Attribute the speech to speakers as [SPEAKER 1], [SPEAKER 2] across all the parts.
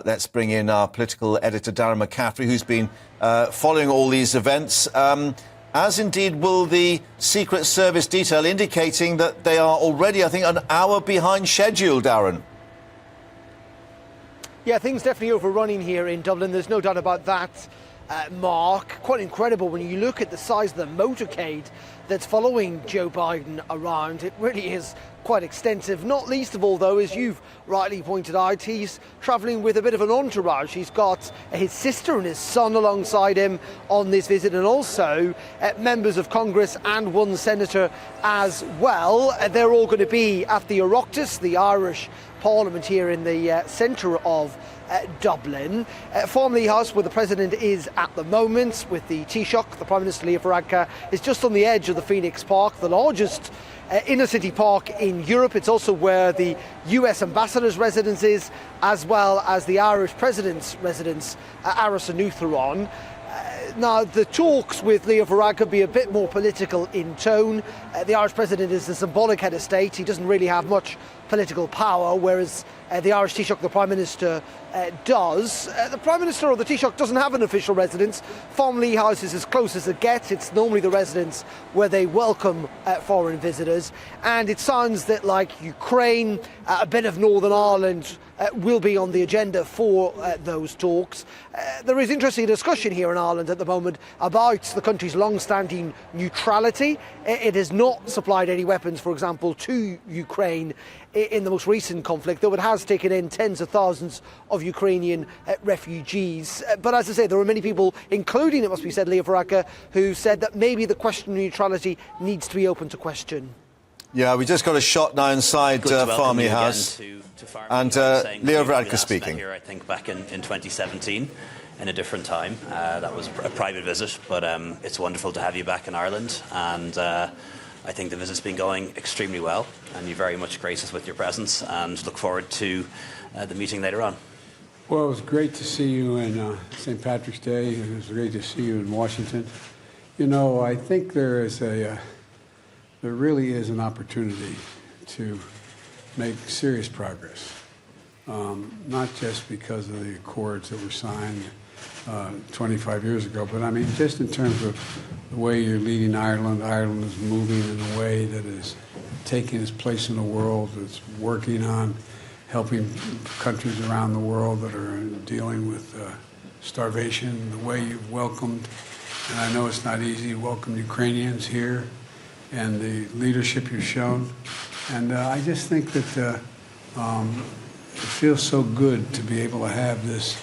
[SPEAKER 1] Let's bring in our political editor, Darren McCaffrey, who's been following all these events, as indeed will the Secret Service detail, indicating that they are already, I think, an hour behind schedule, Darren.
[SPEAKER 2] Yeah, things definitely overrunning here in Dublin. There's no doubt about that, Mark. Quite incredible when you look at the size of the motorcade that's following Joe Biden around. It really is quite extensive. Not least of all, though, as you've rightly pointed out, he's travelling with a bit of an entourage. He's got his sister and his son alongside him on this visit, and also members of Congress and one senator as well. They're all going to be at the Oireachtas, the Irish Parliament here in the centre of Dublin. Farmleigh House, where the President is at the moment, with the Taoiseach, the Prime Minister Leo Varadkar, is just on the edge of the Phoenix Park, the largest inner city park in Europe. It's also where the US Ambassador's residence is, as well as the Irish President's residence, Aras an Uachtaráin. Now, the talks with Leo Varadkar be a bit more political in tone. The Irish President is the symbolic head of state. He doesn't really have much political power, whereas the Irish Taoiseach, the Prime Minister, does. The Prime Minister or the Taoiseach doesn't have an official residence. Farmleigh House is as close as it gets. It's normally the residence where they welcome foreign visitors. And it sounds that, like Ukraine, a bit of Northern Ireland will be on the agenda for those talks. There is interesting discussion here in Ireland at the moment about the country's long-standing neutrality. It has not supplied any weapons, for example, to Ukraine in the most recent conflict, though it has taken in tens of thousands of Ukrainian refugees. But as I say, there are many people, including, it must be said, Leo Varadkar, who said that maybe the question of neutrality needs to be open to question.
[SPEAKER 1] Yeah, we just got a shot now inside Farmleigh House. And Leo Varadkar speaking.
[SPEAKER 3] Here, I think, back in 2017, in a different time. That was a private visit, but it's wonderful to have you back in Ireland. And I think the visit's been going extremely well, and you very much grace us with your presence, and look forward to the meeting later on.
[SPEAKER 4] Well, it was great to see you in St. Patrick's Day. It was great to see you in Washington. You know, I think there really is an opportunity to make serious progress, not just because of the accords that were signed 25 years ago, but I mean just in terms of the way you're leading Ireland. Ireland is moving in a way that is taking its place in the world. It's working on helping countries around the world that are dealing with starvation, the way you've welcomed, and I know it's not easy to welcome Ukrainians here, and the leadership you've shown. And I just think that it feels so good to be able to have this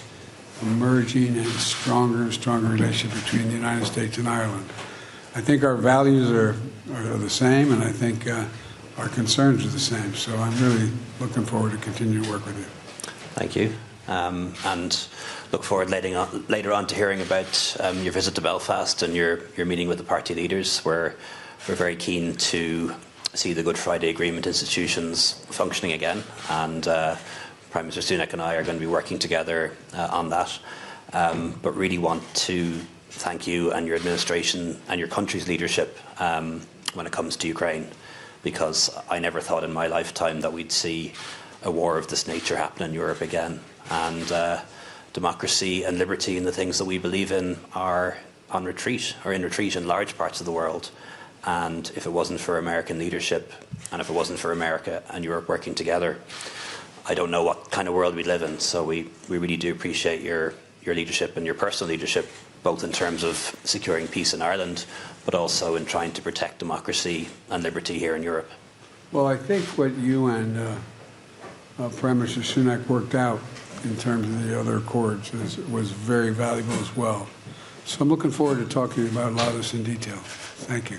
[SPEAKER 4] emerging and stronger relationship between the United States and Ireland. I think our values are the same, and I think our concerns are the same. So I'm really looking forward to continue to work with you.
[SPEAKER 3] Thank you. And look forward later on to hearing about your visit to Belfast and your meeting with the party leaders, where we're very keen to see the Good Friday Agreement institutions functioning again, and Prime Minister Sunak and I are going to be working together on that, but really want to thank you and your administration and your country's leadership when it comes to Ukraine, because I never thought in my lifetime that we'd see a war of this nature happen in Europe again, and democracy and liberty and the things that we believe in are on retreat, or in retreat in large parts of the world. And if it wasn't for American leadership, and if it wasn't for America and Europe working together, I don't know what kind of world we live in. So we really do appreciate your leadership and your personal leadership, both in terms of securing peace in Ireland, but also in trying to protect democracy and liberty here in Europe.
[SPEAKER 4] Well, I think what you and Prime Minister Sunak worked out in terms of the other accords was very valuable as well. So I'm looking forward to talking about a lot of this in detail. Thank you.